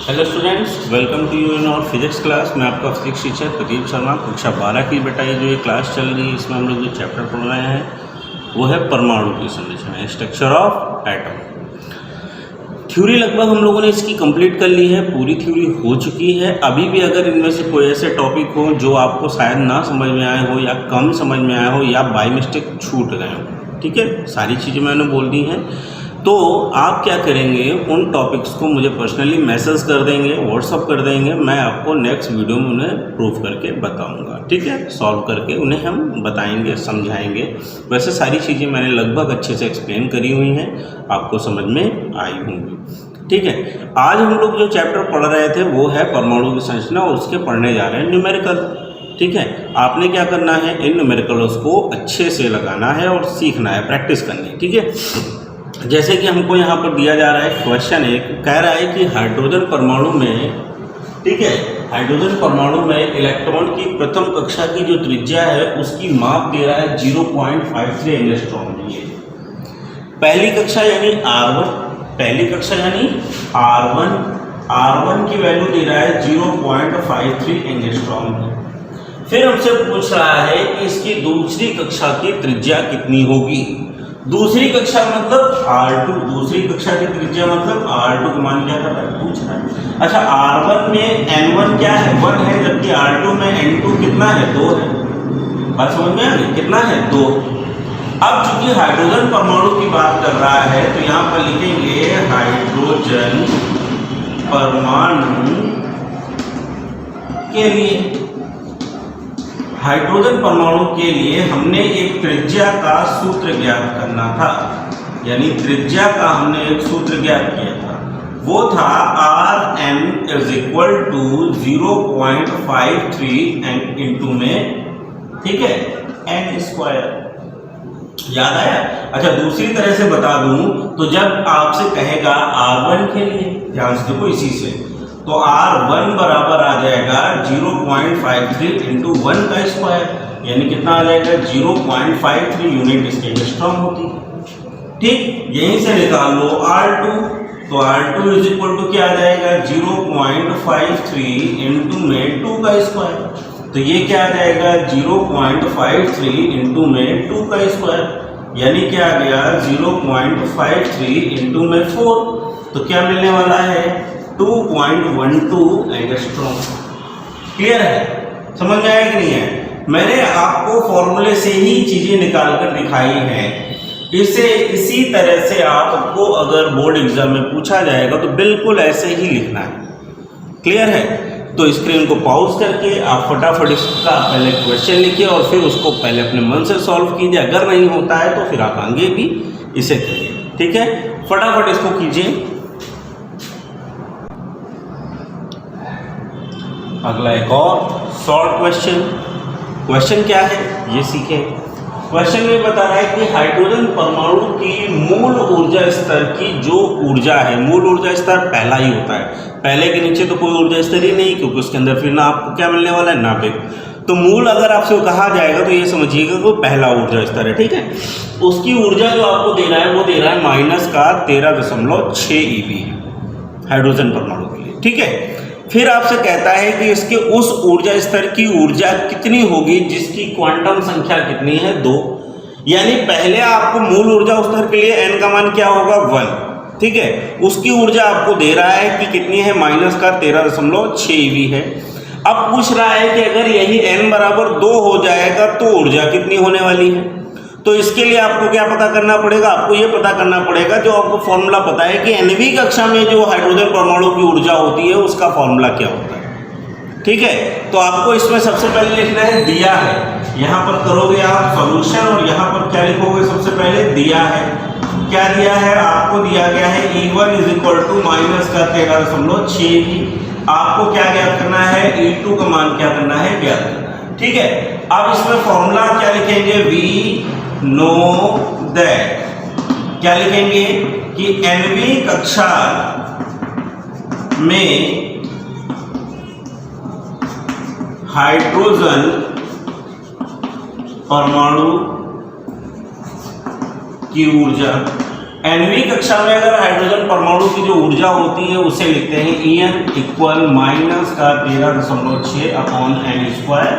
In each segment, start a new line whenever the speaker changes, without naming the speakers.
Hello students, welcome to you in our physics class. मैं आपका physics teacher Pradeep Sharma. कक्षा 12 की बेटा ये जो ये क्लास चल रही है, इसमें हम लोग जो चैप्टर पढ़ रहे हैं वो है परमाणु की संरचना, स्ट्रक्चर ऑफ एटम। थ्योरी लगभग हम लोगों ने इसकी कंप्लीट कर ली है, पूरी थ्योरी हो चुकी है। अभी भी अगर इनमें से कोई ऐसे टॉपिक हो जो आपको शायद ना समझ में आए हो या कम समझ में आए हो या बाय मिस्टेक छूट गए हो, ठीक है, सारी चीज़ें मैंने बोल दी हैं, तो आप क्या करेंगे, उन टॉपिक्स को मुझे पर्सनली मैसेज कर देंगे, व्हाट्सअप कर देंगे। मैं आपको नेक्स्ट वीडियो में उन्हें प्रूफ करके बताऊंगा, ठीक है, सॉल्व करके उन्हें हम बताएंगे, समझाएंगे। वैसे सारी चीज़ें मैंने लगभग अच्छे से एक्सप्लेन करी हुई हैं, आपको समझ में आई होंगी, ठीक है। आज हम लोग जो चैप्टर पढ़ रहे थे वो है परमाणु की संरचना, और उसके पढ़ने जा रहे हैं न्यूमेरिकल, ठीक है। आपने क्या करना है, इन न्यूमेरिकल्स को अच्छे से लगाना है और सीखना है, प्रैक्टिस करनी है, ठीक है। जैसे कि हमको यहाँ पर दिया जा रहा है क्वेश्चन एक, कह रहा है कि हाइड्रोजन परमाणु में, ठीक है, हाइड्रोजन परमाणु में इलेक्ट्रॉन की प्रथम कक्षा की जो त्रिज्या है उसकी माप दे रहा है 0.53 एंगस्ट्रॉम। पहली कक्षा यानी R1, पहली कक्षा यानी R1 की वैल्यू दे रहा है 0.53 एंगस्ट्रॉम। फिर हमसे पूछ रहा है कि इसकी दूसरी कक्षा की त्रिज्या कितनी होगी। दूसरी कक्षा मतलब R2, दूसरी कक्षा की त्रिज्या मतलब R2 का मान क्या कर रहा है, पूछ रहा है। अच्छा, R1 में N1 क्या है, 1 है, जबकि R2 में N2 कितना है, 2 है। बात समझ में आ गई, कितना है, 2। अब चूंकि हाइड्रोजन परमाणु की बात कर रहा है तो यहाँ पर लिखेंगे हाइड्रोजन परमाणु के लिए, हाइड्रोजन परमाणु के लिए हमने एक त्रिज्या का सूत्र ज्ञात करना था, यानी त्रिज्या का हमने एक सूत्र ज्ञात किया था, वो था Rn = 0.53 इंटू में, ठीक है, n²। याद आया? अच्छा, दूसरी तरह से बता दूं तो जब आपसे कहेगा R1 के लिए, ध्यान से देखो, इसी से तो R1 बराबर आ जाएगा 0.53 इंटू 1 का स्क्वायर, यानी कितना आ जाएगा, 0.53 यूनिट इसके एंगस्ट्रॉम होती है, ठीक। यहीं से निकाल लो R2, तो R2 = क्या आ जाएगा, 0.53 इंटू में 2 का स्क्वायर, तो ये क्या आ जाएगा, 0.53 इंटू में 2 का स्क्वायर, यानी क्या आ गया, 0.53 इंटू में 4, तो क्या मिलने वाला है, 2.12 एंगस्ट्रॉम। क्लियर है, समझ में आया कि नहीं है? मैंने आपको फॉर्मूले से ही चीजें निकाल कर दिखाई हैं। इसे इसी तरह से आपको अगर बोर्ड एग्जाम में पूछा जाएगा तो बिल्कुल ऐसे ही लिखना है। क्लियर है? तो स्क्रीन को पॉज करके आप फटाफट इसका पहले क्वेश्चन लिखिए और फिर उसको पहले अपने मन से सॉल्व कीजिए। अगर नहीं होता है तो फिर आप आगे भी इसे करिए, ठीक है। फटाफट इसको कीजिए। अगला एक और शॉर्ट क्वेश्चन क्या है ये सीखें। क्वेश्चन में बता रहा है कि हाइड्रोजन परमाणु की मूल ऊर्जा स्तर की जो ऊर्जा है, मूल ऊर्जा स्तर पहला ही होता है, पहले के नीचे तो कोई ऊर्जा स्तर ही नहीं, क्योंकि उसके अंदर फिर ना आपको क्या मिलने वाला है, नाभिक। तो मूल अगर आपसे कहा जाएगा तो ये समझिएगा कि पहला ऊर्जा स्तर है, ठीक है। उसकी ऊर्जा जो आपको दे रहा है वो दे रहा है -13.6 eV हाइड्रोजन परमाणु के लिए, ठीक है। फिर आपसे कहता है कि इसके उस ऊर्जा स्तर की ऊर्जा कितनी होगी जिसकी क्वांटम संख्या कितनी है, 2। यानी पहले आपको मूल ऊर्जा स्तर के लिए n का मान क्या होगा, 1, ठीक है। उसकी ऊर्जा आपको दे रहा है कि कितनी है, -13.6 eV है। अब पूछ रहा है कि अगर यही n बराबर 2 हो जाएगा तो ऊर्जा कितनी होने वाली है। तो इसके लिए आपको क्या पता करना पड़ेगा, आपको ये पता करना पड़ेगा, जो आपको फॉर्मूला पता है कि nवीं कक्षा में जो हाइड्रोजन परमाणु की ऊर्जा होती है उसका फॉर्मूला क्या होता है, ठीक है। तो आपको इसमें सबसे पहले लिखना है, दिया है, यहाँ पर करोगे आप सॉल्यूशन और यहाँ पर क्या लिखोगे, सबसे पहले दिया है, क्या दिया है, आपको दिया गया है E1 = -13.6 eV। आपको क्या ज्ञात करना है, E2 का मान क्या करना है, ज्ञात करना है, ठीक है। अब इसमें फॉर्मूला क्या लिखेंगे, वी नो दैट, क्या लिखेंगे कि nवीं कक्षा में हाइड्रोजन परमाणु की ऊर्जा nवीं कक्षा में अगर हाइड्रोजन परमाणु की जो ऊर्जा होती है उसे लिखते हैं En इक्वल माइनस का 13.6 अपॉन n स्क्वायर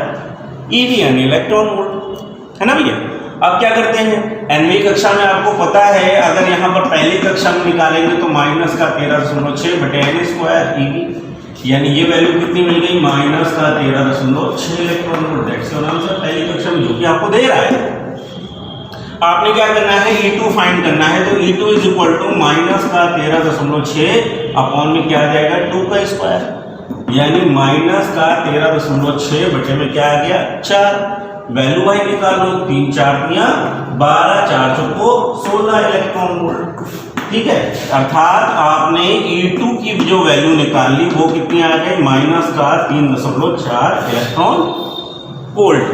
eV यानी इलेक्ट्रॉन वोल्ट, है ना भैया। अब क्या करते हैं, nवीं कक्षा में आपको पता है अगर यहाँ पर पहली कक्षा में निकालेंगे तो माइनस का 13.6 बटे n स्क्वायर eV, यानी ये वैल्यू कितनी मिल गई, माइनस का 13.6 electron volt. That's your answer पहली कक्षा में, जो कि आपको दे रहा है। आपने क्या करना है, E2 फाइंड करना है, तो E2 is equal to minus का 13.6 अपॉन में क्या आ जाएगा 2 का स्क्वायर, यानी माइनस का 13.6 बटे में क्या आ गया 4। वैल्यू वाई निकालो, 3 4 12, 4 चौको 16 इलेक्ट्रॉन वोल्ट, ठीक है। अर्थात आपने E2 की जो वैल्यू निकाल ली वो कितनी आ गई, माइनस का 3.4 इलेक्ट्रॉन वोल्ट।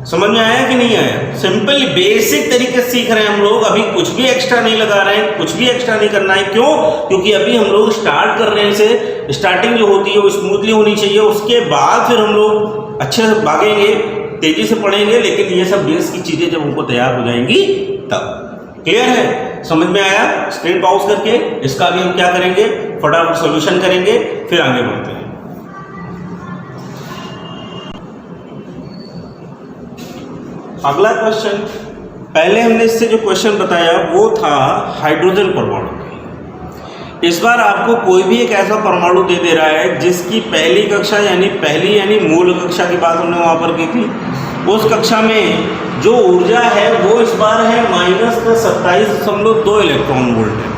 समझ में आया कि नहीं आया? सिंपल बेसिक तरीके से सीख रहे हैं हम लोग, अभी कुछ भी एक्स्ट्रा नहीं लगा रहे हैं, कुछ भी एक्स्ट्रा नहीं करना है। क्यों? क्योंकि अभी हम लोग स्टार्ट कर रहे हैं, इसे स्टार्टिंग जो होती है वो स्मूथली होनी चाहिए, उसके बाद फिर हम लोग अच्छे से भागेंगे, तेजी से पढ़ेंगे, लेकिन ये सब बेस की चीजें जब हमको तैयार हो जाएंगी तब। क्लियर है? समझ में आया? स्क्रीन पॉज करके इसका भी हम क्या करेंगे, फटाफट सॉल्यूशन करेंगे, फिर आगे बढ़ते हैं। अगला क्वेश्चन, पहले हमने इससे जो क्वेश्चन बताया वो था हाइड्रोजन परमाणु। इस बार आपको कोई भी एक ऐसा परमाणु दे रहा है जिसकी पहली कक्षा यानी मूल कक्षा की बात हमने वहां पर की थी, उस कक्षा में जो ऊर्जा है वो इस बार है माइनस का 27.2 इलेक्ट्रॉन वोल्ट है,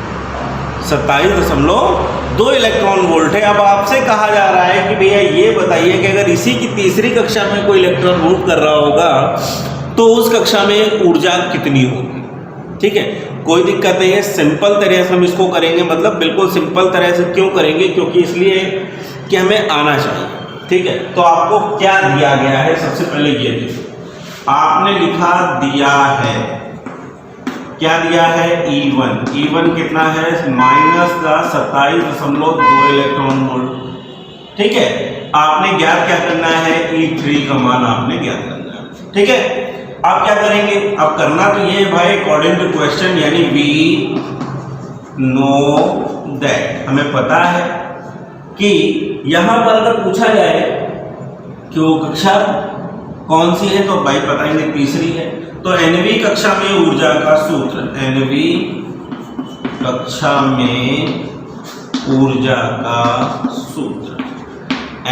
27.2 इलेक्ट्रॉन वोल्ट है। अब आपसे कहा जा रहा है कि भैया ये बताइए कि अगर इसी की तीसरी कक्षा में कोई इलेक्ट्रॉन मूव कर रहा होगा तो उस कक्षा में ऊर्जा कितनी होगी। ठीक है, कोई दिक्कत नहीं है, सिंपल तरह से हम इसको करेंगे, मतलब बिल्कुल सिंपल तरह से। क्यों करेंगे? क्योंकि इसलिए कि हमें आना चाहिए। ठीक है, तो आपको क्या दिया गया है, सबसे पहले ये देखिए, आपने लिखा दिया है, क्या दिया है, E1। E1 कितना है, माइनस का 27.2 इलेक्ट्रॉन वोल्ट। ठीक है, आपने ज्ञात क्या करना है, E3 का मान आपने ज्ञात करना है। ठीक है, आप क्या करेंगे, अब करना तो ये भाई अकॉर्डिंग टू क्वेश्चन, यानी वी नो दैट, हमें पता है कि यहां पर अगर पूछा जाए कि वो कक्षा कौन सी है, तो भाई बताएंगे तीसरी है। तो nवीं कक्षा में ऊर्जा का सूत्र, nवीं कक्षा में ऊर्जा का सूत्र,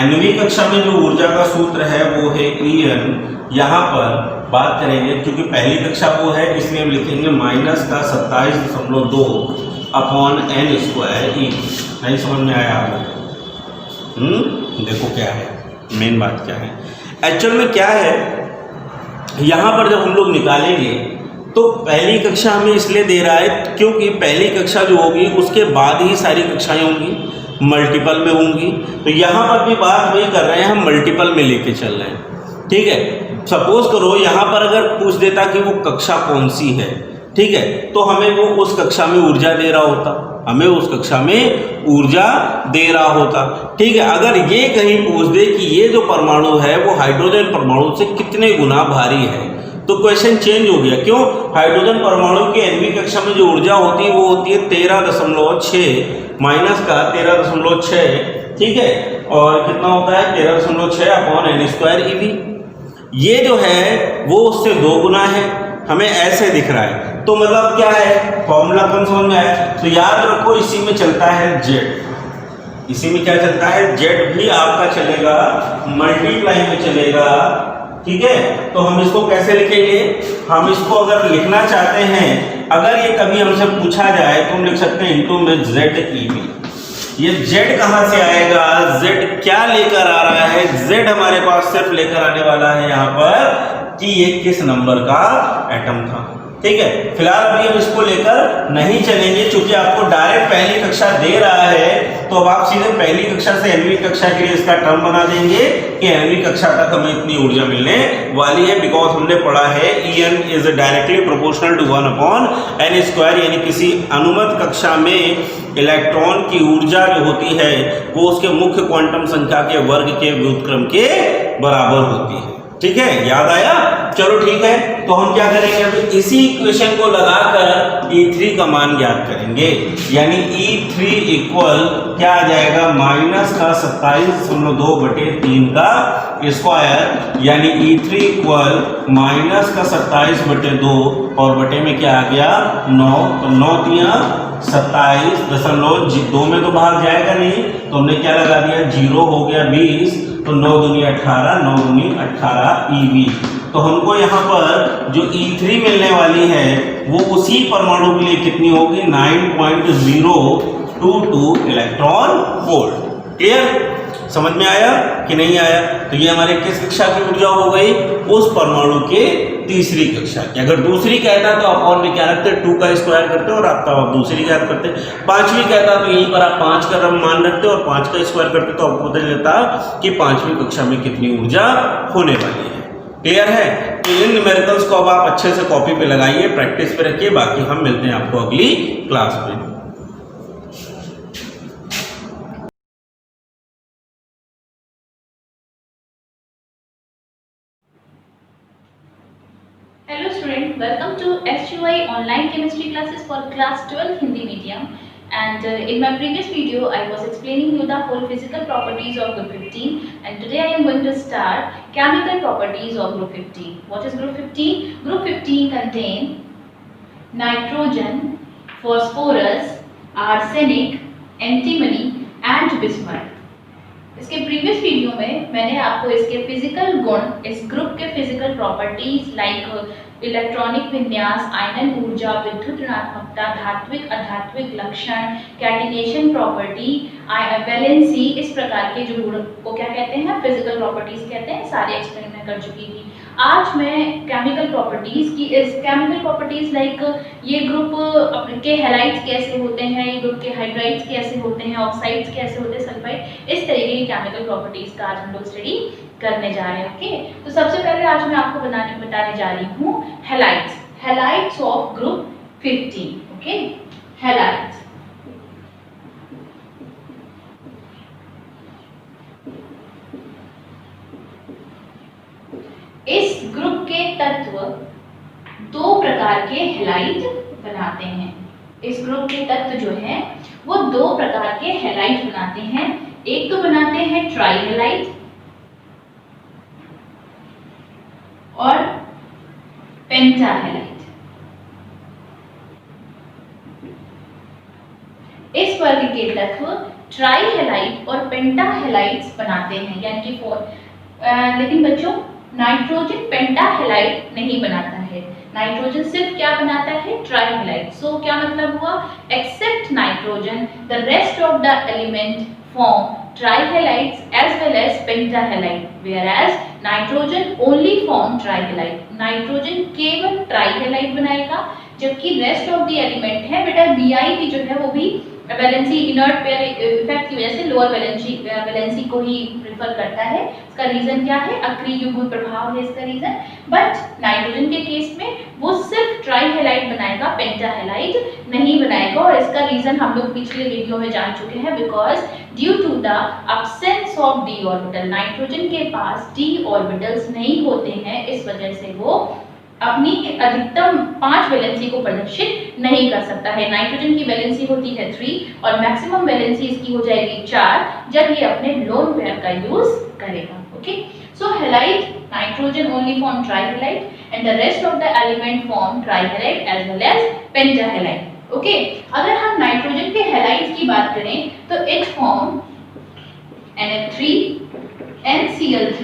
nवीं कक्षा में जो ऊर्जा का सूत्र है वो है En। यहाँ पर बात करेंगे क्योंकि पहली कक्षा वो है, इसलिए हम लिखेंगे माइनस का 27.2 अपॉन n स्क्वायर E। नहीं समझ में आया आपको? देखो क्या है, मेन बात क्या है, एक्चुअल में क्या है, यहाँ पर जब हम लोग निकालेंगे तो पहली कक्षा हमें इसलिए दे रहा है क्योंकि पहली कक्षा जो होगी उसके बाद ही सारी कक्षाएं होंगी, मल्टीपल में होंगी। तो यहाँ पर भी बात वही कर रहे हैं, हम मल्टीपल में लेके चल रहे हैं। ठीक है, सपोज करो यहाँ पर अगर पूछ देता कि वो कक्षा कौन सी है, ठीक है, तो हमें वो उस कक्षा में ऊर्जा दे रहा होता, हमें उस कक्षा में ऊर्जा दे रहा होता। ठीक है, अगर ये कहीं पूछ दे कि ये जो परमाणु है वो हाइड्रोजन परमाणु से कितने गुना भारी है, तो क्वेश्चन चेंज हो गया। क्यों? हाइड्रोजन परमाणु की nवीं कक्षा में जो ऊर्जा होती है वो होती है 13.6 माइनस का 13.6। ठीक है, और कितना होता है 13.6 अपॉन n स्क्वायर eV। ये जो है वो उससे 2 गुना है, हमें ऐसे दिख रहा है, तो मतलब क्या है, फॉर्मूला कौन समझ में आया? तो याद रखो इसी में चलता है Z, इसी में क्या चलता है, Z भी आपका चलेगा, मल्टीप्लाई में चलेगा। ठीक है, तो हम इसको कैसे लिखेंगे, हम इसको अगर लिखना चाहते हैं, अगर ये कभी हमसे पूछा जाए तो हम लिख सकते हैं इनटू में ZeV। ये Z कहाँ से आएगा, Z क्या लेकर आ रहा है, Z हमारे पास सिर्फ लेकर आने वाला है यहाँ पर कि ये किस नंबर का एटम था। ठीक है, फिलहाल अभी हम इसको लेकर नहीं चलेंगे क्योंकि आपको डायरेक्ट पहली कक्षा दे रहा है, तो अब आप सीधे पहली कक्षा से nवीं कक्षा के लिए इसका टर्म बना देंगे कि nवीं कक्षा तक हमें इतनी ऊर्जा मिलने वाली है। बिकॉज हमने पढ़ा है En is directly proportional to 1 upon n square, यानी किसी अनुमत कक्षा में इलेक्ट्रॉन की ऊर्जा जो होती है वो उसके मुख्य क्वांटम संख्या के वर्ग के व्युत्क्रम के बराबर होती है। ठीक है, याद आया? चलो ठीक है, तो हम क्या करेंगे अभी इसी इक्वेशन को लगाकर E3 का मान ज्ञात करेंगे, यानी E3 इक्वल क्या आ जाएगा, माइनस का 27.2/3 का स्क्वायर, यानी E3 इक्वल माइनस का 27/2 और बटे में क्या आ गया 9, तो 9 तिया 27.2 में तो भाग जाएगा नहीं, तो हमने क्या लगा दिया 0 हो गया 20, तो 9 दूनी 18, 9 दूनी 18 EV। तो हमको यहाँ पर जो E3 मिलने वाली है वो उसी परमाणु के लिए कितनी होगी 9.022 इलेक्ट्रॉन वोल्ट। क्लियर, समझ में आया कि नहीं आया? तो ये हमारे किस कक्षा की ऊर्जा हो गई, उस परमाणु के तीसरी कक्षा की। अगर दूसरी कहता तो आप और में क्या रखते 2 का स्क्वायर करते और आपका आप दूसरी ज्ञात करते। पांचवी कहता तो यहीं पर आप 5 का मान रखते और 5 का स्क्वायर करते, तो आपको पता चलता कि पांचवी कक्षा में कितनी ऊर्जा होने वाली है। क्लियर है? तो इन न्यूमेरिकल्स को अब आप अच्छे से कॉपी पे लगाइए, प्रैक्टिस पे रखिए, बाकी हम मिलते हैं आपको अगली क्लास में।
Hello student, welcome to SUI online chemistry classes for class 12 Hindi medium. And in my previous video I was explaining you the whole physical properties of group 15, and today I am going to start chemical properties of group 15. What is group 15? Group 15 contain nitrogen, phosphorus, arsenic, antimony and bismuth. इसके previous video में मैंने आपको इसके physical गुण, इस group के physical properties like electronic विन्यास, आयनन ऊर्जा, विद्युत ऋणात्मकता, धात्विक अधात्विक लक्षण, कैटिनेशन प्रॉपर्टी, वैलेंसी, इस प्रकार के जो गुण को क्या कहते हैं, फिजिकल प्रॉपर्टीज कहते हैं, सारे एक्सप्लेन मैं कर चुकी थी। आज मैं केमिकल प्रॉपर्टीज की, इस केमिकल प्रॉपर्टीज लाइक ये ग्रुप के हैलाइड्स कैसे होते हैं, ये ग्रुप के हाइड्राइड्स कैसे होते हैं, ऑक्साइड्स कैसे होते हैं, सल्फाइड, इस तरीके की केमिकल प्रॉपर्टीज का आज हम लोग स्टडी करने जा रहे हैं। ओके, तो सबसे पहले आज मैं आपको बताने जा रही हूँ halides of group 15। Okay, halides. इस ग्रुप के तत्व दो प्रकार के हैलाइड बनाते हैं। इस ग्रुप के तत्व जो है वो दो प्रकार के हैलाइड बनाते हैं। एक तो बनाते हैं ट्राई हैलाइड और पेंटा हैलाइड। इस वर्ग के तत्व ट्राई हैलाइड और पेंटा हैलाइड्स बनाते हैं, यानी कि लेकिन बच्चों नाइट्रोजन पेंटा हैलाइड नहीं बनाता है। नाइट्रोजन सिर्फ क्या बनाता है, ट्राई हैलाइड। सो क्या मतलब हुआ, except nitrogen the rest of the element form trihalides as well as pentahalide, whereas nitrogen only form trihalides। Nitrogen केवल ट्राइहैलाइड बनाएगा, जबकि रेस्ट ऑफ द एलिमेंट है बेटा Bi भी जो है वो भी वैलेंसी इनर्ट पेयर इफेक्ट की वजह से लोअर वैलेंसी को ही प्रेफर करता है। इसका रीजन क्या है, अक्रिय युग्म प्रभाव है इसका रीजन। बट नाइट्रोजन के केस में वो सिर्फ ट्राइहैलाइड बनाएगा, पेंटाहैलाइड नहीं बनाएगा, और इसका रीजन हम लोग पिछले वीडियो में जान चुके हैं। Because due to the absence of D orbital, nitrogen के पास डी ऑर्बिटल्स नहीं होते हैं, इस वजह से वो अपनी अधिकतम 5 वैलेंसी को प्रदर्शित नहीं कर सकता है। नाइट्रोजन की वैलेंसी होती है 3 और मैक्सिमम वैलेंसी इसकी हो जाएगी 4 जब ये अपने लोन पेयर का यूज करेगा। Okay, so halide nitrogen only form trihalide and the rest of the element form trihalide as well as pentahalide. Okay, अगर हम नाइट्रोजन के हैलाइड्स की बात करें तो it form NF3, NCl3,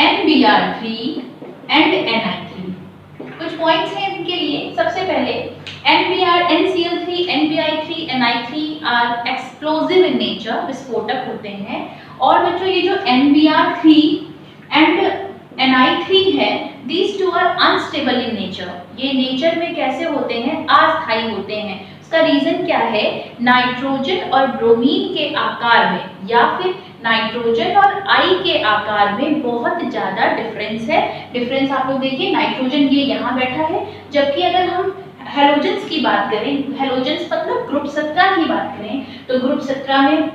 NBr3 and Ni3। कुछ पॉइंट्स हैं इनके लिए। सबसे पहले NBr, NCl3, NBi3, Ni3 are explosive in nature, विस्फोटक होते हैं। और बच्चों ये जो NBr3 एंड Ni3 है, these two are unstable in nature. ये नेचर में कैसे होते हैं, अस्थायी होते हैं। इसका रीजन क्या है, नाइट्रोजन और ब्रोमीन के आकार में या फिर नाइट्रोजन और आई के आकार में बहुत ज्यादा डिफरेंस है। डिफरेंस आप लोग देखिए, नाइट्रोजन ये यहाँ बैठा है, जबकि अगर हम हेलोजेंस की बात करें, हेलोजेंस मतलब ग्रुप 17 की बात करें, तो ग्रुप 17 में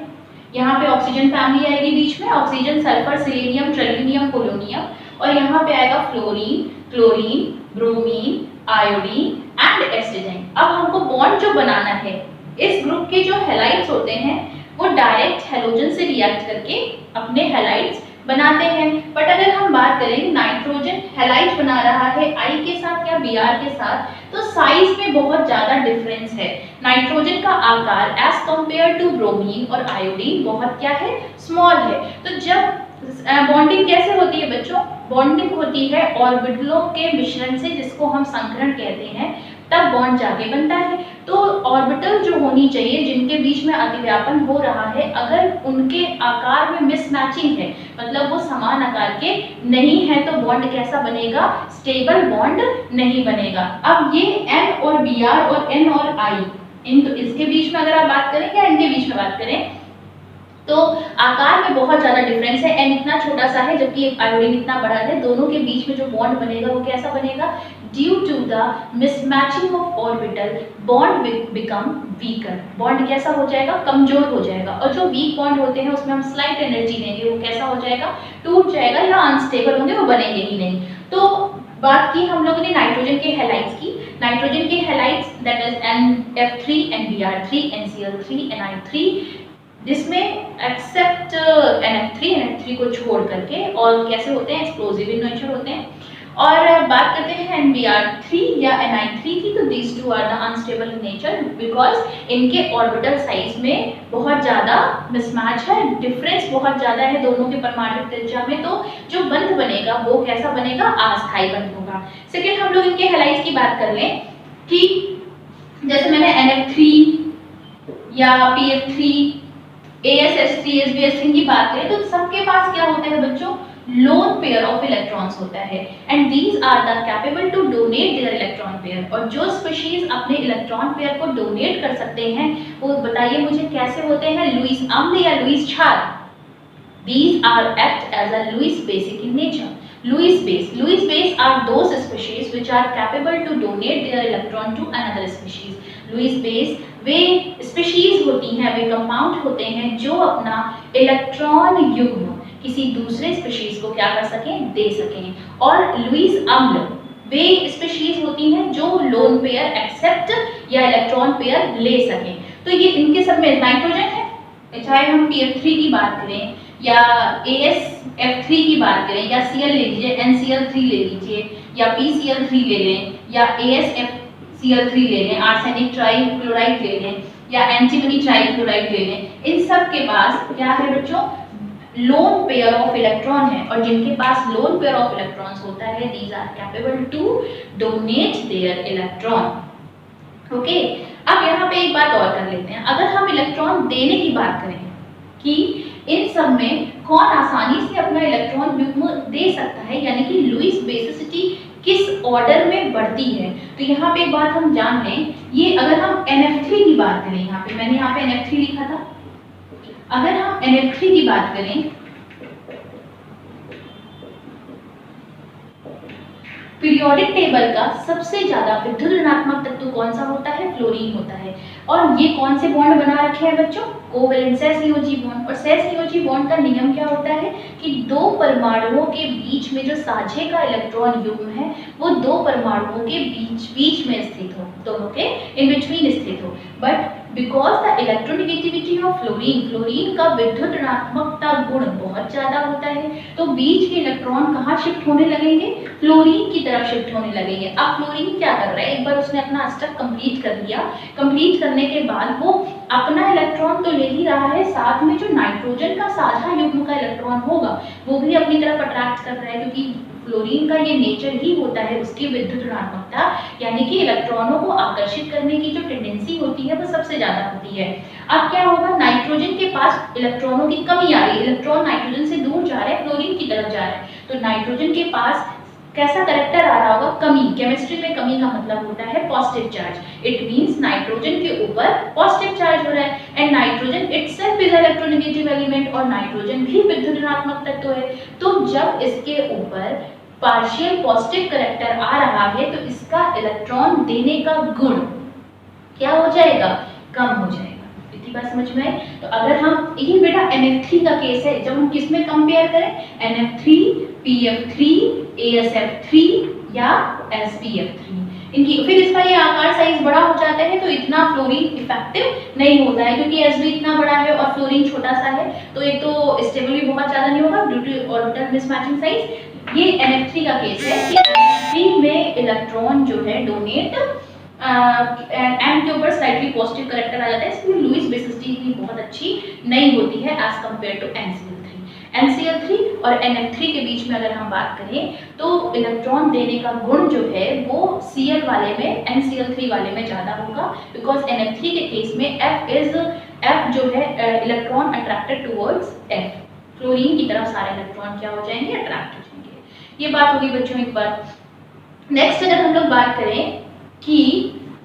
यहाँ पे ऑक्सीजन फैमिली आएगी बीच में, oxygen, sulphur, selenium, tritium, polonium, और यहाँ पे आएगा fluorine, chlorine, bromine, iodine and एस्ट्रेजन। अब हमको बॉन्ड जो बनाना है, इस ग्रुप के जो हैलाइड्स होते हैं वो डायरेक्ट हैलोजन से रिएक्ट करके अपने हैलाइड्स बनाते हैं। बट अगर हम बात करें नाइट्रोजन हैलाइड बना रहा है आई के साथ या Br के साथ, तो साइज में बहुत ज्यादा डिफरेंस है। नाइट्रोजन का आकार एज कंपेयर टू ब्रोमीन और आयोडीन बहुत क्या है, स्मॉल है। तो जब बॉन्डिंग कैसे होती है बच्चों, बॉन्डिंग होती है ऑर्बिटलों के मिश्रण से, जिसको हम संकरण कहते हैं, तब बॉन्ड जाके बनता है। तो ऑर्बिटल जो होनी चाहिए जिनके बीच में अतिव्यापन हो रहा है, अगर उनके आकार में मिसमैचिंग है, मतलब वो समान आकार के नहीं है, तो बॉन्ड कैसा बनेगा, स्टेबल बॉन्ड नहीं बनेगा। अब ये N और Br और N और I, इसके बीच में अगर आप बात करें या इनके बीच में बात करें, तो आकार में बहुत ज्यादा डिफरेंस है। N इतना छोटा सा है जबकि आयोडीन इतना बड़ा है। दोनों के बीच में जो बॉन्ड बनेगा वो कैसा बनेगा, due to the mismatching of orbital bond become weaker. Bond कैसा हो जाएगा, कमजोर हो जाएगा। और जो वीक बॉन्ड होते हैं उसमें हम स्लाइट एनर्जी देंगे, वो कैसा हो जाएगा, टूट जाएगा या अनस्टेबल होंगे, वो बनेंगे ही नहीं। तो बात की हम लोगों ने नाइट्रोजन के हैलाइड्स की। नाइट्रोजन के halides that is NF3, NBr3, NCl3, NI3, जिसमें एक्सेप्ट NF3 को छोड़ करके और कैसे होते हैं, एक्सप्लोजिव इन नेचर होते हैं। और बात करते हैं NBr3 या NI3 की, तो these two are the unstable in nature because इनके ऑर्बिटल साइज में बहुत ज़्यादा मिसमैच है, डिफरेंस बहुत ज़्यादा है दोनों के परमाणु त्रिज्या में। तो जो बंध बनेगा वो कैसा बनेगा, अस्थायी बंध होगा। सेकेंड, हम लोग इनके हैलाइड्स की बात कर लें कि जैसे मैंने NF3 या PF3, ASH3, SBH3 की बात करें, तो सबके पास क्या होता है बच्चों, लोन पेयर ऑफ इलेक्ट्रॉन्स होता है, and these are the capable to donate their electron pair. और जो स्पीशीज अपने इलेक्ट्रॉन पेयर को डोनेट कर सकते हैं वो बताइए मुझे कैसे होते हैं, लुईस अम्ल या लुईस क्षार। These are act as a Lewis basic in nature. Lewis base are those species which are capable to donate their electron to another species. Lewis base way species होती हैं, वे कंपाउंड होते हैं जो अपना electron युग्म किसी दूसरे स्पीशीज को क्या कर सकें, दे सकें। और लुईस अम्ल वे स्पीशीज होती हैं जो लोन पेयर एक्सेप्ट या इलेक्ट्रॉन पेयर ले सकें। तो ये इनके सब में नाइट्रोजन है, चाहे हम PF3 की बात करें या ASF3 की बात करें या Cl ले लीजिए, NCl3 ले लीजिए या PCl3 ले लें या ASFCl3 ले लें, आर्सेनिक ट्राइक्लोराइड ले लें या एंटीमनी ट्राइक्लोराइड ले लें, इन सब के पास क्या है बच्चों, लोन पेयर ऑफ इलेक्ट्रॉन है। और जिनके पास लोन पेयर ऑफ इलेक्ट्रॉन्स होता है, these are capable to donate their electron. Okay, अब यहाँ पे एक बात और कर लेते हैं, अगर हम इलेक्ट्रॉन देने की बात करें कि इन सब में कौन आसानी से अपना इलेक्ट्रॉन युग्म दे सकता है, यानी कि लुईस बेसिसिटी किस ऑर्डर में बढ़ती है, तो यहाँ पे एक बात हम जान लें, ये अगर हम NF3 की बात करें, यहाँ पे मैंने यहाँ पे NF3 लिखा था, अगर हम NF3 की बात करें, पीरियोडिक टेबल का सबसे ज्यादा विद्युत ऋणात्मक तत्व कौन सा होता है, फ्लोरीन होता है। और ये कौन से बॉन्ड बना रखे हैं बच्चों, कोवेलेंट सेस-नियोजी बॉन्ड। और सेस-नियोजी बॉन्ड का नियम क्या होता है कि दो परमाणुओं के बीच में जो साझे का इलेक्ट्रॉन युग्म है वो दो परमाणुओं के बीच में स्थित हो, दोनों के इन बिटवीन स्थित हो। But because the electronegativity of fluorine का विद्युत ऋणात्मकता गुण बहुत ज्यादा होता है, तो बीच के इलेक्ट्रॉन कहाँ शिफ्ट होने लगेंगे, फ्लोरीन की तरफ शिफ्ट होने लगेंगे। अब फ्लोरीन क्या कर रहा है, एक बार उसने अपना स्टेप कंप्लीट कर लिया, कंप्लीट करने के बाद वो अपना इलेक्ट्रॉन तो ले ही रहा है, साथ में जो नाइट्रोजन का साझा युग्म का इलेक्ट्रॉन होगा वो भी अपनी तरफ अट्रैक्ट कर रहा है, क्योंकि फ्लोरीन का ये नेचर ही होता है, उसकी विद्युत ऋणात्मकता यानी कि इलेक्ट्रॉनों को आकर्षित करने की जो टेंडेंसी होती है वो सबसे ज्यादा होती है। अब क्या होगा, नाइट्रोजन के पास इलेक्ट्रॉनों की कमी आ रही है, इलेक्ट्रॉन नाइट्रोजन से दूर जा रहे हैं, फ्लोरीन की तरफ जा रहे हैं, तो नाइट्रोजन के पास कैसा कैरेक्टर आ रहा होगा, कमी। केमिस्ट्री में कमी का मतलब होता है positive charge, it means nitrogen के ऊपर पॉजिटिव चार्ज हो रहा है, and nitrogen itself is electronegative element, और नाइट्रोजन भी विद्युत ऋणात्मक तत्व है। तो जब इसके ऊपर पार्शियल पॉजिटिव कैरेक्टर आ रहा है तो इसका इलेक्ट्रॉन देने का गुण क्या हो जाएगा, कम हो जाएगा। इतनी बात समझ में आई। तो अगर हम ये बेटा NF3 का केस है, जब हम किस में कंपेयर करें, NF3, PF3, ASF3 या SPF3, इनकी फिर इसका ये आकार साइज बड़ा हो जाता है तो इतना फ्लोरीन इफेक्टिव नहीं होता है, क्योंकि Sb इतना बड़ा है और फ्लोरीन छोटा सा है, तो एक तो स्टेबल भी बहुत ज्यादा नहीं होगा due to orbital mismatching size. ये NF3 का केस है कि NF3 में इलेक्ट्रॉन जो है डोनेट एम के ऊपर स्लाइटली पॉजिटिव करेक्टर आ जाता है, इसलिए लुईस बेसिसिटी भी बहुत अच्छी नहीं होती है as compare to NCl3। NCl3 और NF3 के बीच में अगर हम बात करें तो इलेक्ट्रॉन देने का गुण जो है वो Cl वाले में NCl3 वाले में ज़्यादा होगा, बिकॉज NF3 के केस में F जो है electron attracted towards F, chlorine की तरफ सारे इलेक्ट्रॉन क्या हो जाएंगे, अट्रैक्ट हो जाएंगे। ये बात होगी बच्चों एक बार। नेक्स्ट अगर हम लोग बात करें कि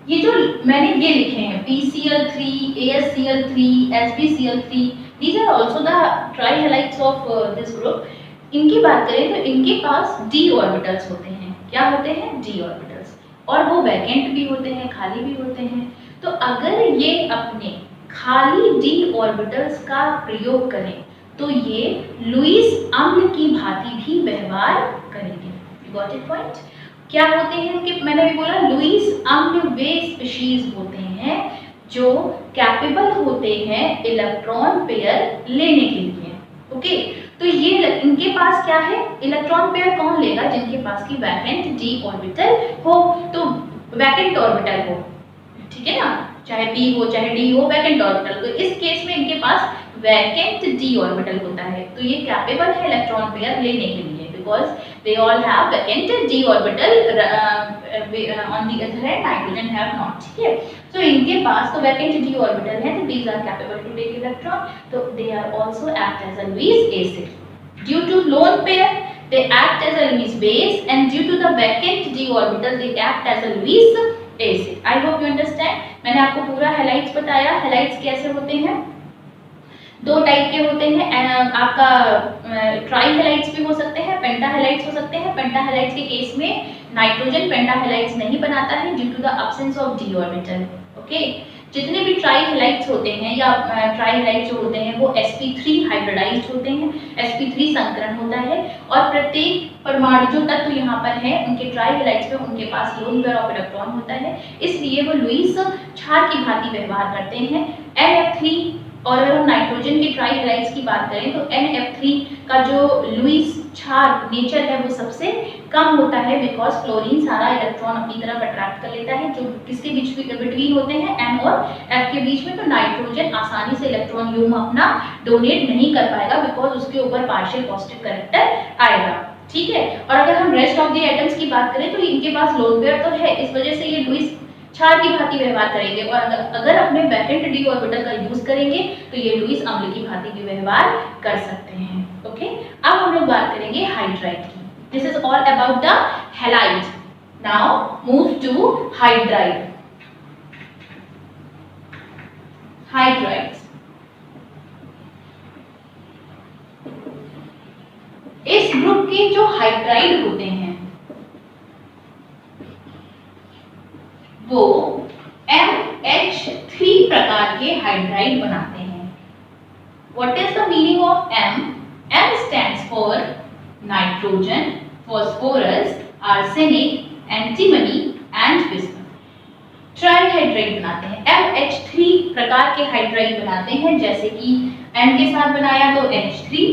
ये जो मैंने ये लिखे हैं PCl3, ASCl3, SbCl3, these are also the trihalides of this group। इनकी बात करें तो इनके पास d ऑर्बिटल्स होते हैं। क्या होते हैं? d ऑर्बिटल्स, और वो वैकेंट भी होते हैं, खाली भी होते हैं। तो अगर ये अपने खाली d ऑर्बिटल्स का प्रयोग करें तो ये लुईस अम्ल की भांति भी व्यवहार करेंगे। You got it point? क्या होते हैं कि मैंने भी बोला लुईस अम्ल वे स्पीशीज होते हैं जो कैपेबल होते हैं इलेक्ट्रॉन पेयर लेने के लिए। ओके, तो ये इनके पास क्या है, इलेक्ट्रॉन पेयर कौन लेगा? जिनके पास की वैकेंट d ऑर्बिटल हो, तो वैकेंट ऑर्बिटल हो, ठीक है ना, चाहे p हो चाहे d हो, वैकेंट ऑर्बिटल। तो इस केस में इनके पास वैकेंट d ऑर्बिटल होता है, तो ये कैपेबल है इलेक्ट्रॉन पेयर लेने के लिए, because they all have vacant d orbital on the other hand nitrogen have not, ठीक है। so इनके पास तो vacant d orbital है, तो these are capable to take electron, so they are also act as a Lewis acid। due to lone pair they act as a Lewis base, and due to the vacant d orbital they act as a Lewis acid। I hope you understand। मैंने आपको पूरा halides बताया। Halides कैसे होते हैं? दो type के होते हैं, आपका ट्राई हैलाइड्स भी हो सकते हैं, पेंटा हैलाइड्स हो सकते हैं। पेंटा हैलाइड्स के केस में नाइट्रोजन पेंटा हैलाइड्स नहीं बनाता है due to the absence of d orbital. Okay, जितने भी ट्राई हैलाइड्स होते हैं या ट्राई हैलाइड्स जो होते हैं वो sp3 हाइब्रिडाइज्ड होते हैं, sp3 संकरण होता है, और प्रत्येक परमाणु जो तत्व यहाँ पर है उनके ट्राई हैलाइड्स में उनके पास लोन पेयर ऑफ इलेक्ट्रॉन होता है, इसलिए वो लुईस क्षार की भांति व्यवहार करते हैं। NF3, और अगर हम नाइट्रोजन के ट्राई हैलाइड्स की बात करें तो NF3 का जो लुईस क्षार नेचर है वो सबसे कम होता है, बिकॉज क्लोरीन सारा इलेक्ट्रॉन अपनी तरफ अट्रैक्ट कर लेता है, जो किसके बीच बिटवीन होते हैं, N और F के बीच में। तो नाइट्रोजन आसानी से इलेक्ट्रॉन युग्म अपना डोनेट नहीं कर पाएगा, बिकॉज उसके ऊपर पार्शियल पॉजिटिव कैरेक्टर आएगा, ठीक है। और अगर हम रेस्ट ऑफ द एटम्स की बात करें तो इनके पास लोन पेयर तो है, इस वजह से ये लुईस क्षार की भांति व्यवहार करेंगे, और अगर अपने वैकेंट d ऑर्बिटल का यूज करेंगे तो ये लुईस अम्ल की भांति भी व्यवहार कर सकते हैं। ओके, अब हम लोग बात करेंगे हाइड्राइड की। This is all about the halide. Now move two hydride. Hydrides, इस ग्रुप के जो हाइड्राइड होते हैं वो MH3 प्रकार के हाइड्राइड बनाते हैं। What is the meaning of M? M stands for nitrogen, phosphorus, arsenic, antimony and bismuth। ट्राइहाइड्राइड बनाते हैं, MH3 प्रकार के हाइड्राइड बनाते हैं, जैसे कि N के साथ बनाया तो NH3,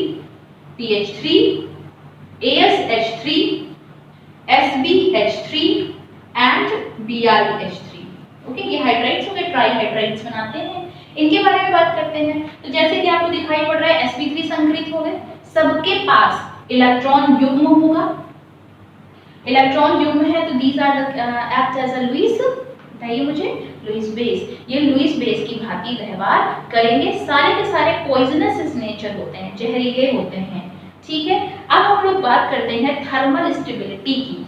PH3, ASH3, SbH3 and BrH3। Okay, ये हाइड्राइड्स हो गए, ट्राइहाइड्राइड्स बनाते हैं। इनके बारे में बात करते हैं, तो जैसे कि आपको दिखाई पड़ रहा है sp3 संकरित हो गए, सबके पास इलेक्ट्रॉन युग्म होगा। इलेक्ट्रॉन युग्म है तो these are act as a Lewis, बताइए मुझे, लुईस बेस। ये लुईस बेस की भांति व्यवहार करेंगे। सारे के सारे पॉइजनस नेचर होते हैं, जहरीले होते हैं, ठीक है। अब हम लोग बात करते हैं थर्मल स्टेबिलिटी की,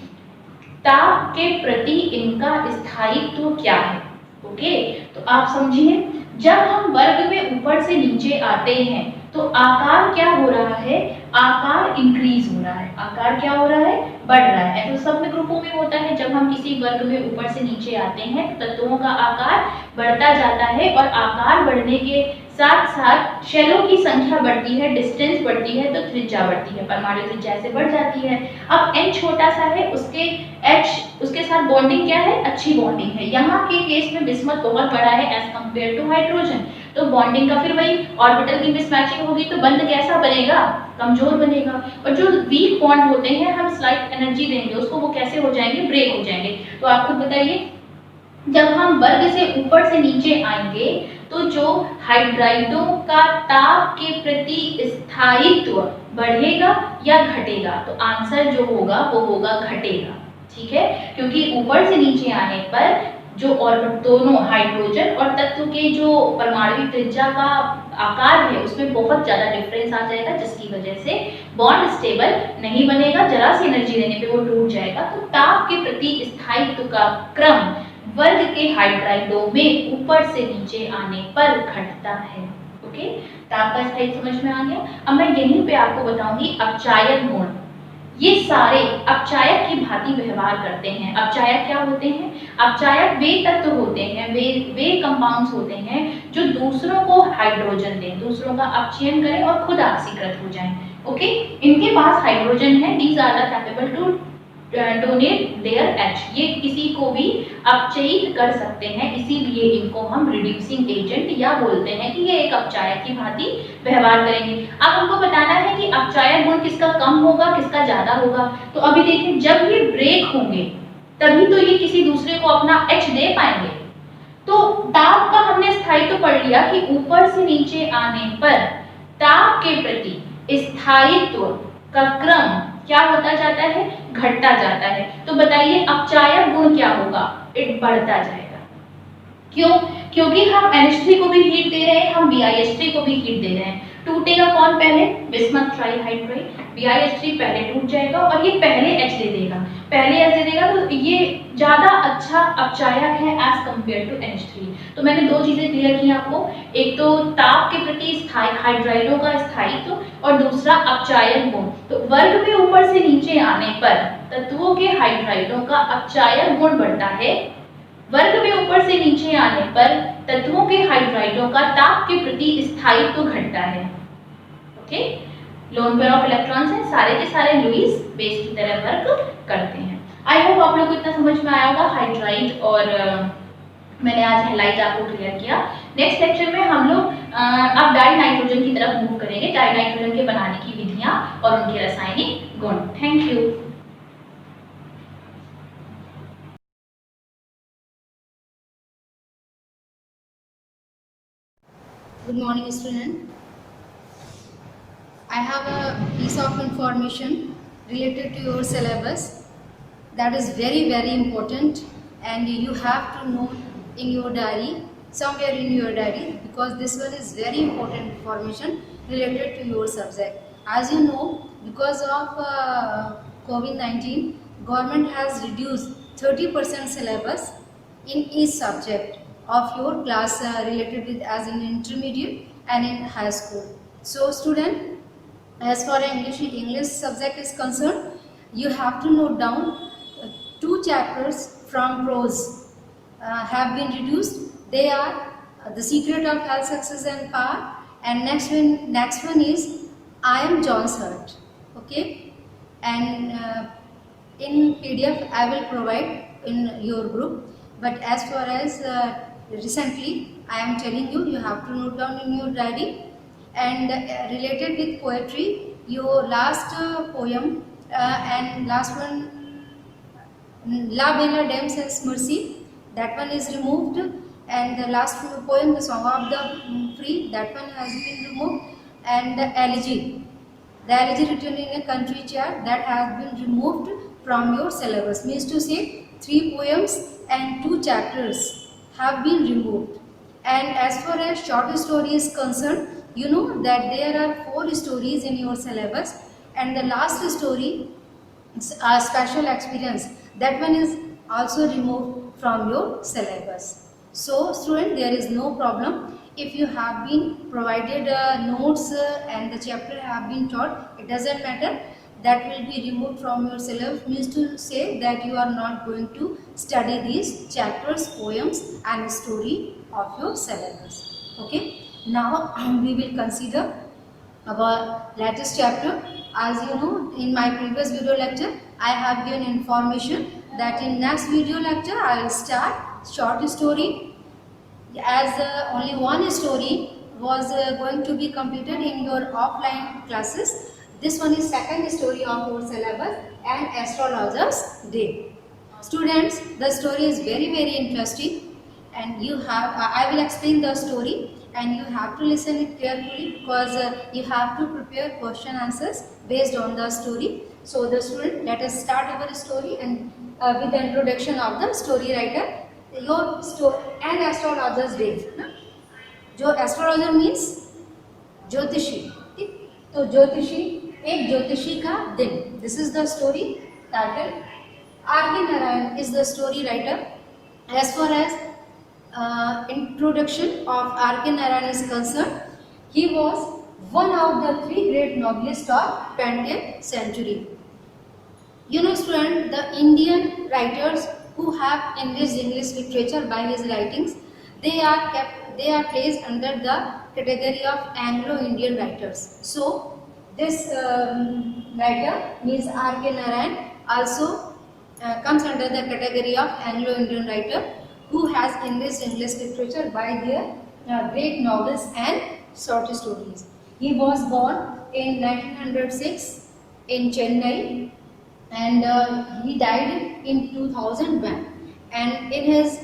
ताप के प्रति इनका स्थायित्व क्या है। ओके, तो आप समझिए, जब हम वर्ग में ऊपर से नीचे आते हैं तो आकार क्या हो रहा है, आकार इंक्रीज इंक्रीज हो रहा है, आकार क्या हो रहा है, बढ़ रहा है। तो सब में ग्रुपों में होता है, जब हम किसी वर्ग में ऊपर से नीचे आते हैं तो तत्वों का आकार बढ़ता जाता है और आकार बढ़ने के साथ साथ शेलों की संख्या बढ़ती है, डिस्टेंस बढ़ती है, तो त्रिज्या बढ़ती है, परमाणु त्रिज्या से बढ़ जाती है। अब n छोटा सा है, उसके साथ बॉन्डिंग क्या है, अच्छी बॉन्डिंग है। यहाँ के केस में बिस्मथ बहुत बड़ा है एज कंपेयर टू हाइड्रोजन, तो बॉन्डिंग का फिर वही ऑर्बिटल की मिसमैचिंग होगी, तो बंध कैसा बनेगा, कमजोर बनेगा। और जो वीक बॉन्ड होते हैं, हम स्लाइट एनर्जी देंगे उसको, वो कैसे हो जाएंगे, ब्रेक हो जाएंगे। तो आपको बताइए, जब हम वर्ग से ऊपर से नीचे आएंगे तो जो हाइड्राइडों का ताप के प्रति स्थायित्व बढ़ेगा या घटेगा, तो आंसर जो होगा वो होगा घटेगा, ठीक है। क्योंकि ऊपर से नीचे आने पर जो और दोनों हाइड्रोजन और तत्व के जो परमाणविक त्रिज्या का आकार है उसमें बहुत ज्यादा डिफरेंस आ जाएगा, जिसकी वजह से बॉन्ड स्टेबल नहीं बनेगा, जरा सी एनर्जी देने पे वो टूट जाएगा। तो ताप के प्रति स्थायित्व का क्रम वर्ग के हाइड्राइडों में ऊपर से नीचे आने पर घटता है। ओके, ताप का स्थायित्व समझ में आ गया। अब मैं यहीं पे आपको बताऊंगी अपचायक गुण। ये सारे अपचायक की भांति व्यवहार करते हैं। अपचायक क्या होते हैं, अपचायक वे तत्व होते हैं, वे कंपाउंड्स होते हैं जो दूसरों को हाइड्रोजन दें, दूसरों का अपचयन करें और खुद ऑक्सीकृत हो जाएं। ओके, इनके पास हाइड्रोजन है, these are the capable to donate their H, ये किसी को भी अपचयित कर सकते हैं, इसीलिए इनको हम रिड्यूसिंग एजेंट या बोलते हैं कि ये एक अपचायक की भांति व्यवहार करेंगे। अब हमको बताना है कि अपचायक गुण किसका कम होगा, किसका ज्यादा होगा। तो अभी देखिए, जब ये ब्रेक होंगे तभी तो ये किसी दूसरे को अपना H दे पाएंगे। तो ताप का हमने स्थायित्व पढ़ लिया कि ऊपर से नीचे आने पर ताप के प्रति स्थायित्व का क्रम क्या होता जाता है, घटता जाता है। तो बताइए अपचायक गुण क्या होगा, इट बढ़ता जाएगा। क्यों, क्योंकि हम NH3 को भी हीट दे रहे हैं, हम BiH3 को भी हीट दे रहे हैं। टूटेगा कौन पहले, बिस्मथ ट्राइहाइड्राइड, BiH3 पहले टूट जाएगा और ये पहले H दे देगा, पहले H दे देगा, तो ये ज्यादा अच्छा अपचायक है एज कंपेयर टू NH3। तो मैंने दो चीजें क्लियर की आपको, एक तो ताप के प्रति स्थायी हाइड्राइडों का स्थायित्व और दूसरा अपचायक गुण। तो वर्ग में ऊपर से नीचे आने पर तत्वों के हाइड्राइडों का अपचायक गुण बढ़ता है, वर्ग में ऊपर से नीचे आने पर तत्वों के हाइड्राइडों का ताप के प्रति स्थायित्व घटता है। Okay, loan pair of electrons हैं, सारे के सारे लुईस बेस की तरह वर्क करते हैं। आई होप आप लोग को इतना समझ में आया होगा हाइड्राइड, और मैंने आज हैलाइड आपको क्लियर किया। नेक्स्ट लेक्चर में हम लोग अब डाई नाइट्रोजन की तरफ मूव करेंगे, डाई नाइट्रोजन के बनाने की विधियां और उनके रासायनिक गुण। Thank you.
Good morning, student. I have a piece of information related to your syllabus that is very important, and you have to note in your diary, somewhere in your diary, because this one is very important information related to your subject. As you know, because of COVID-19, government has reduced 30% syllabus in each subject of your class related with as in intermediate and in high school. So student, as far as English subject is concerned, you have to note down 2 chapters from prose have been reduced. They are The Secret of Health, Success and Power, and next one is I Am John's Hurt. Okay, and in PDF I will provide in your group, but as far as recently I am telling you, you have to note down in your diary. And related with poetry, your last poem and last one, La Bella Dame Sans Mercy, that one is removed, and the last poem, The Song of the Free, that one has been removed, and the elegy written in a country chart, that has been removed from your syllabus. Means to say 3 poems and 2 chapters have been removed. And as far as short story is concerned, you know that there are 4 stories in your syllabus, and the last story is a special experience, that one is also removed from your syllabus. So student, there is no problem if you have been provided notes and the chapter have been taught, it doesn't matter. that will be removed from your syllabus, means to say that you are not going to study these chapters, poems and story of your syllabus. Okay, now we will consider our latest chapter. As you know, in my previous video lecture I have given information that in next video lecture I will start short story, as only one story was going to be completed in your offline classes. This one is second story of your syllabus, and Astrologer's Day. Students, the story is very interesting, and you have I will explain the story and you have to listen it carefully, because you have to prepare question answers based on the story. So the student, let us start our story, and with the introduction of the story writer. Your story and Astrologer's Day, जो astrologer means ज्योतिषी, ठीक, तो ज्योतिषी, एक ज्योतिषी का दिन. This is the story title. R K. Narayan is the story writer. As far as introduction of R.K. Narayan is concerned, he was one of the three great novelists of 20th century. You know, student, the Indian writers who have enriched English literature by his writings, they are placed under the category of Anglo-Indian writers. So this writer means R.K. Narayan also comes under the category of Anglo-Indian writer who has enriched English literature by their great novels and short stories. He was born in 1906 in Chennai, and he died in 2001. And in his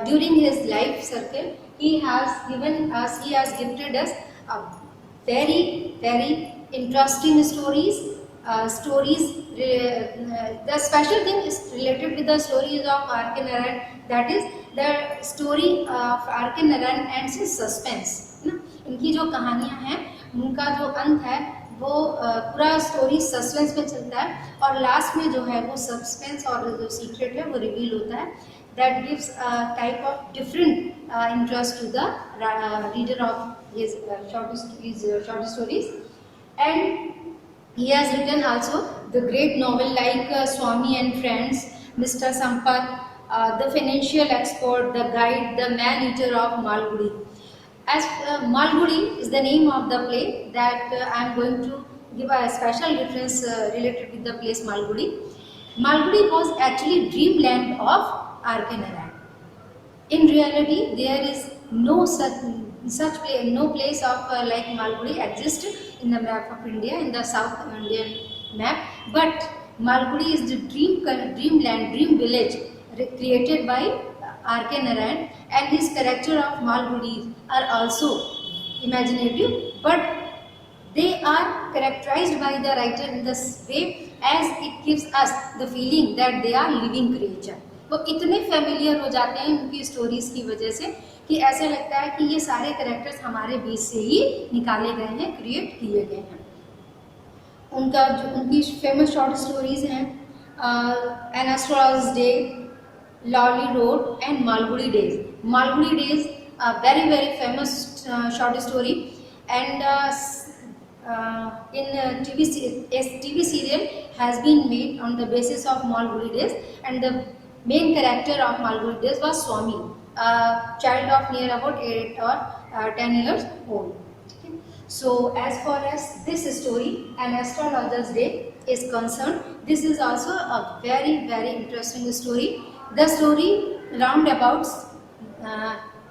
during his life circle, he has gifted us very interesting stories. The special thing is related with the stories of R.K. Narayan, that is the story of R.K. Narayan and his suspense. इनकी जो कहानियाँ हैं, उनका जो अंत है वो पूरा स्टोरी सस्पेंस में चलता है, और लास्ट में जो है वो सस्पेंस और जो सीक्रेट है वो रिवील होता है. That gives a type of different interest to the reader of his short stories. And he has written also the great novel like Swami and Friends, Mr. Sampath, The Financial Expert, The Guide, The Man-Eater of Malgudi. As Malgudi is the name of the play that I am going to give a special reference related with the place Malgudi. Malgudi was actually dreamland of R.K. Narayan. In reality, there is no place of like Malgudi exists in the map of India, in the South Indian map. But Malgudi is the dreamland, dream village created by R.K. Narayan, and his character of Malgudi are also imaginative, but they are characterized by the writer in this way as it gives us the feeling that they are living creature. वो इतने familiar हो जाते हैं उनकी stories की वजह से कि ऐसे लगता है कि ये सारे कैरेक्टर्स हमारे बीच से ही निकाले गए हैं, क्रिएट किए गए हैं. उनकी फेमस शॉर्ट स्टोरीज हैं an Astrologer's Day, Lawley Road and Malgudi Days. Malgudi Days very famous short story, and in TV serial has been made on the basis of Malgudi Days, and the main character of Malgudi Days was Swami, a child of near about 8 or 10 years old. Okay. So as far as this story, An Astrologer's Day, is concerned, this is also a very interesting story. The story roundabouts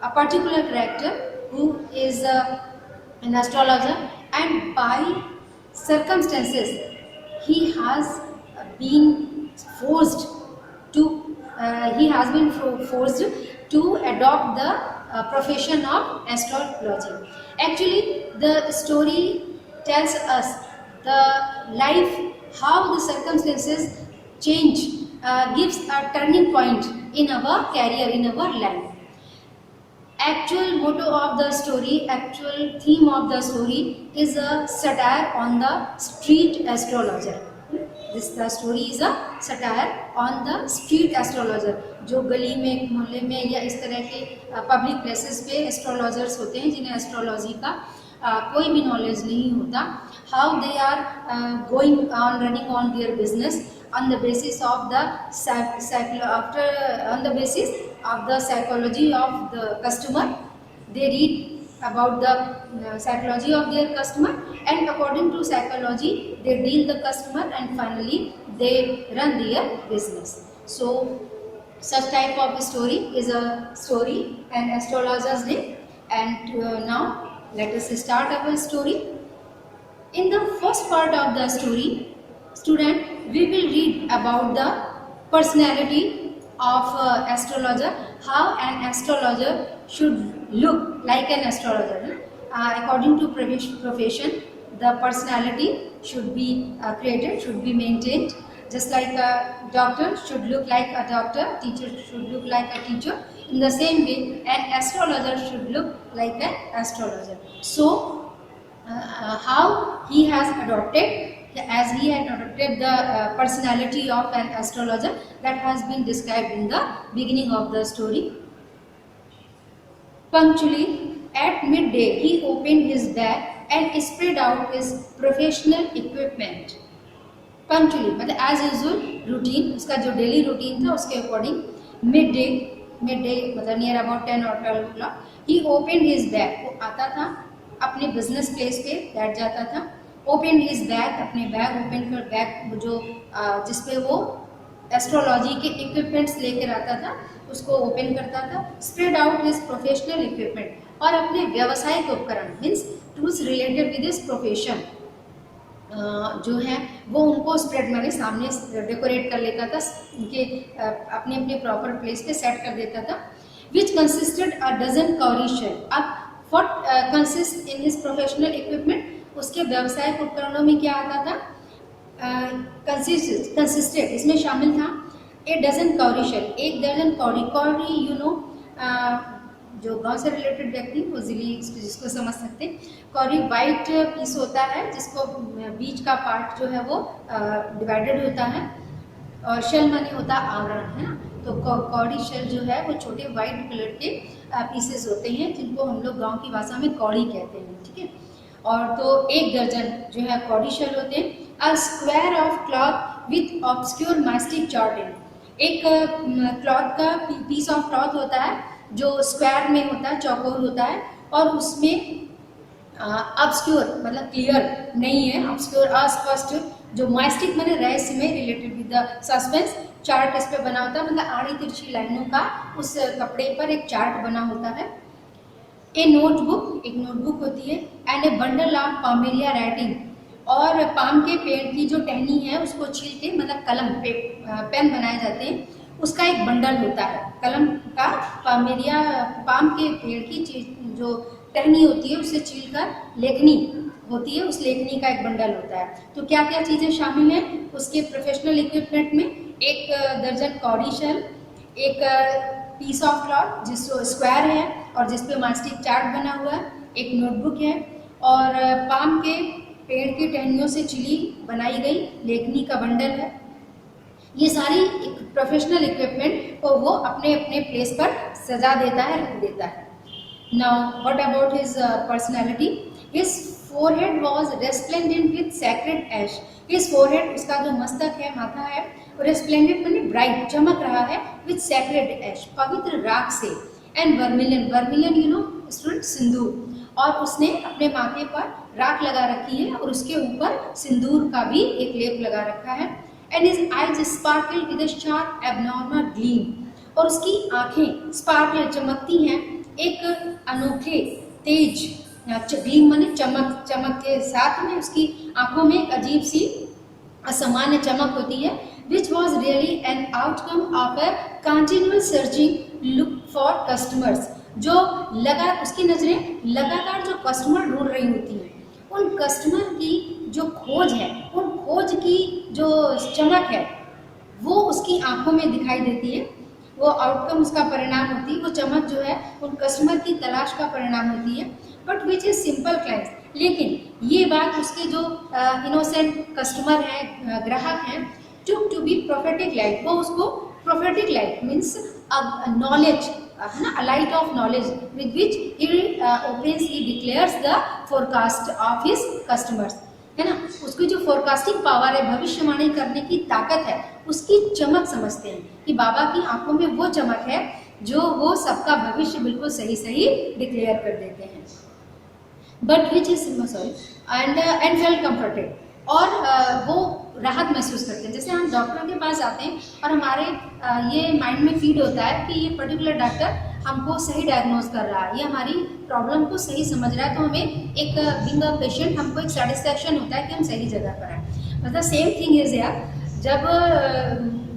a particular character who is an astrologer, and by circumstances he has been forced to adopt the profession of astrology. Actually, the story tells us the life, how the circumstances change, gives a turning point in our career, in our life. Actual motto of the story, actual theme of the story is a satire on the street astrologer. The story is a satire on the street astrologer. जो गली में, मोहल्ले में या इस तरह के public places पे एस्ट्रोलॉजर्स होते हैं जिन्हें एस्ट्रोलॉजी का कोई भी नॉलेज नहीं होता. how they are going on running on their business on the basis of the on the basis of the psychology of the customer. They read about the psychology of their customer, and according to psychology they deal the customer, and finally they run their business. So such type of story is a story an astrologer's day. And now let us start our story. In the first part of the story, student, we will read about the personality of astrologer, how an astrologer should look like an astrologer. According to profession, the personality should be created, should be maintained. Just like a doctor should look like a doctor, teacher should look like a teacher. In the same way, an astrologer should look like an astrologer. So, how he has adopted, as he had adopted the personality of an astrologer, that has been described in the beginning of the story. Punctually at midday, he opened his bag and spread out his professional equipment. Punctually मतलब as usual routine, उसका जो daily routine था उसके according mid day मतलब near about 10 और 12 o'clock ही open his bag, वो आता था अपने बिजनेस प्लेस पे बैठ जाता था. ओपन हिज बैग, अपने बैग ओपन कर, बैग जो जिसपे वो एस्ट्रोलॉजी के इक्विपमेंट्स लेकर आता था उसको ओपन करता था. Spread out his professional equipment, और अपने व्यावसायिक उपकरण means tools related with this profession जो है वो उनको स्प्रेड माने सामने डेकोरेट कर लेता था, उनके अपने अपने प्रॉपर प्लेस पे सेट कर देता था. विच कंसिस्टेड अ डजन कौरी शेल. अब what consist in his professional equipment, उसके व्यवसायिक उपकरणों में क्या आता था, कंसिस्टेड इसमें शामिल था ए डजन कौरी शेल, 1 दर्जन कौरी. कौरी यू नो जो गांव से रिलेटेड व्यक्ति वो जिसको समझ सकते हैं. कौरी वाइट पीस होता है जिसको बीच का पार्ट जो है वो डिवाइडेड होता है, और शेल माने होता है आवरण, है ना. तो कौड़ी शेल जो है वो छोटे वाइट कलर के पीसेस होते हैं जिनको हम लोग गांव की भाषा में कौड़ी कहते हैं, ठीक है. और तो 1 दर्जन जो है कौड़ी शेल होते हैं. A square of cloth with obscure mystic charting, एक क्लॉथ का पीस ऑफ क्लॉथ होता है जो स्क्वायर में होता है, चौकोर होता है, और उसमें ऑब्सक्योर मतलब क्लियर नहीं है, ऑब्सक्योर अस्पष्ट, जो मास्टिक माने रहस्य में related with the suspense, chart इस पे बना होता है, मतलब आड़ी तिरछी लाइनों का उस कपड़े पर एक चार्ट बना होता है. ए नोटबुक, एक नोटबुक होती है. And a bundle of palmyra writing, और पाम के पेड़ की जो टहनी है उसको छील के मतलब कलम पे पेन बनाए जाते हैं, उसका एक बंडल होता है. कलम का पाम के पेड़ की जो टहनी होती है उससे छीलकर लेखनी होती है, उस लेखनी का एक बंडल होता है. तो क्या क्या चीज़ें शामिल हैं उसके प्रोफेशनल इक्विपमेंट में, 1 दर्जन कौड़ी शेल, एक पीस ऑफ क्लॉथ जिस स्क्वायर है और जिस पे मास्टिक चार्ट बना हुआ है, एक नोटबुक है, और पाम के पेड़ की टहनियों से छिली बनाई गई लेखनी का बंडल है. ये सारी प्रोफेशनल इक्विपमेंट को वो अपने अपने प्लेस पर सजा देता है, रख देता है. Now what about his personality. His forehead was resplendent with sacred ash. His forehead, उसका जो मस्तक है, माथा है, वो रेस्प्लेंडेंट माने ब्राइट, चमक रहा है, विथ सैक्रेड ऐश, पवित्र राख से. And vermilion, vermilion you know student सिंदूर, और उसने अपने माथे पर राख लगा रखी है और उसके ऊपर सिंदूर का भी एक लेप लगा रखा है. And his eyes sparkle with a sharp abnormal gleam, और उसकी आंखें स्पार्कल चमकती हैं एक अनोखे तेज, ग्लीम माने चमक, चमक के साथ में उसकी आंखों में एक अजीब सी असामान्य चमक होती है. which was really an outcome of a continual searching look for customers, जो उसकी नज़रें लगातार जो कस्टमर ढूंढ रही होती हैं, उन कस्टमर की जो खोज है, उन खोज की जो चमक है वो उसकी आंखों में दिखाई देती है. वो आउटकम उसका परिणाम होती है, वो चमक जो है उन कस्टमर की तलाश का परिणाम होती है. But which is simple clients, लेकिन ये बात उसके जो इनोसेंट कस्टमर हैं, ग्राहक हैं, टुक टू बी प्रोफेटिक लाइट, वो उसको प्रोफेटिक लाइट मीन्स नॉलेज है ना, a light of knowledge with which he opens, he declares the forecast of his customers. है ना, उसकी जो फोरकास्टिंग पावर है, भविष्यवाणी करने की ताकत है, उसकी चमक समझते हैं कि बाबा की आंखों में वो चमक है जो वो सबका भविष्य बिल्कुल सही सही डिक्लेयर कर देते हैं। But which is sorry and felt comforted, और वो राहत महसूस करते हैं। जैसे हम डॉक्टर के पास आते हैं और हमारे ये माइंड में फीड होता है कि ये पर्टिकुलर डॉक्टर हमको सही डायग्नोज कर रहा है, ये हमारी प्रॉब्लम को सही समझ रहा है, तो हमें एक बीइंग अ पेशेंट हमको एक सेटिस्फैक्शन होता है कि हम सही जगह पर हैं। मतलब सेम थिंग इज यार, जब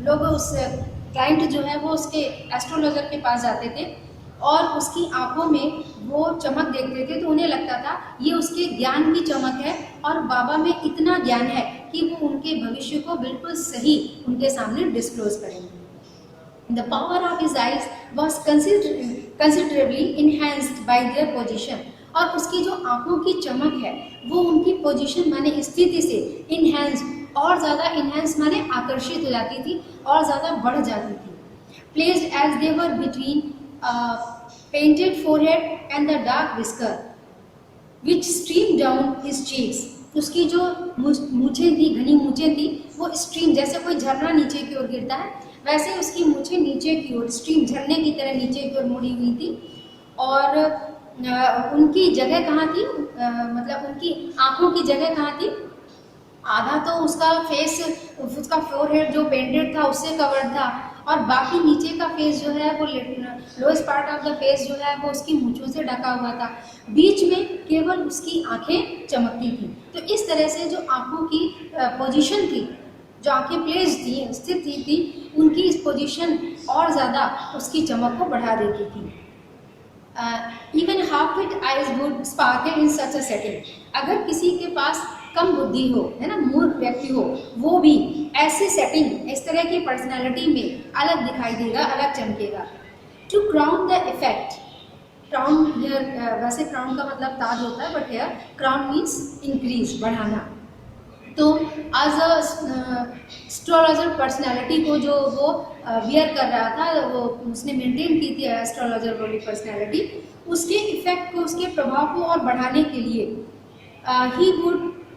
लोग उस क्लाइंट जो है वो उसके एस्ट्रोलॉजर के पास जाते थे और उसकी आंखों में वो चमक देखते थे तो उन्हें लगता था ये उसके ज्ञान की चमक है और बाबा में इतना ज्ञान है कि वो उनके भविष्य को बिल्कुल सही उनके सामने डिस्क्लोज करेंगे। The power of his eyes was considerably enhanced by their position, और उसकी जो आंखों की चमक है वो उनकी पोजीशन माने स्थिति से इनहेंस, और ज़्यादा इनहेंस माने आकर्षित हो जाती थी और ज़्यादा बढ़ जाती थी। Placed as they were between painted forehead and the dark whisker which streamed down his cheeks, उसकी जो मूछें थी, घनी मूछें थी, वो स्ट्रीम, जैसे कोई झरना नीचे की ओर गिरता है वैसे उसकी मूछें नीचे की ओर स्ट्रीम झरने की तरह नीचे की ओर मुड़ी हुई थी। और उनकी जगह कहाँ थी, मतलब उनकी आंखों की जगह कहाँ थी, आधा तो उसका फेस, उसका फोरहेड जो पेंटेड था उससे कवर्ड था और बाकी नीचे का फेस जो है वो lowest part of the face जो है वो उसकी मूंछों से ढका हुआ था, बीच में केवल उसकी आंखें चमकती थी। तो इस तरह से जो आंखों की पोजीशन थी, जो आंखें प्लेस थी, स्थित थी, उनकी इस पोजीशन और ज़्यादा उसकी चमक को बढ़ा देती थी। Even half wit eyes would sparkle in such a setting, अगर किसी के पास कम बुद्धि हो, है ना, मूर्ख व्यक्ति हो, वो भी ऐसी सेटिंग, इस तरह की पर्सनालिटी में अलग दिखाई देगा, अलग चमकेगा। To crown the effect, crown here, वैसे क्राउन का मतलब ताज होता है but here crown means increase, बढ़ाना। तो एज अ एस्ट्रोलॉजर पर्सनैलिटी को जो वो वियर कर रहा था, वो उसने मेंटेन की थी एस्ट्रोलॉजर वाली पर्सनैलिटी, उसके इफेक्ट को, उसके प्रभाव को और बढ़ाने के लिए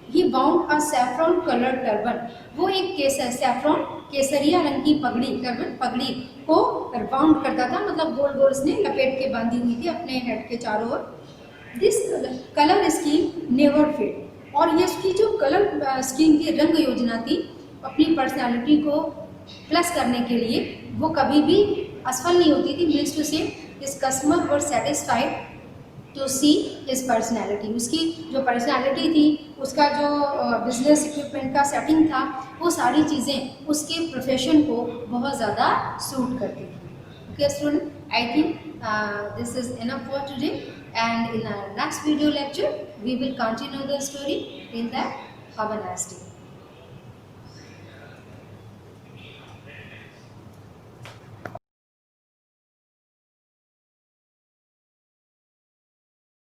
ही बाउंड अ सैफ्रॉन कलर्ड टर्बन, वो एक सैफ्रॉन केसरिया रंग की पगड़ी, टर्बन पगड़ी को बाउंड करता था, मतलब गोल गोल उसने लपेट के बांधी हुई थी अपने हेड के चारों ओर। This colour scheme never fade, और ये उसकी जो कलर स्कीम की रंग योजना थी अपनी पर्सनालिटी को प्लस करने के लिए, वो कभी भी असफल नहीं होती थी। Means to say this customer were satisfied to see his personality, उसकी जो पर्सनैलिटी थी, उसका जो बिजनेस इक्विपमेंट का सेटिंग था, वो सारी चीज़ें उसके प्रोफेशन को बहुत ज़्यादा सूट करती थी। Okay student, I think this is enough for today, and in our next video lecture we will continue the story. Till that, have a nice day.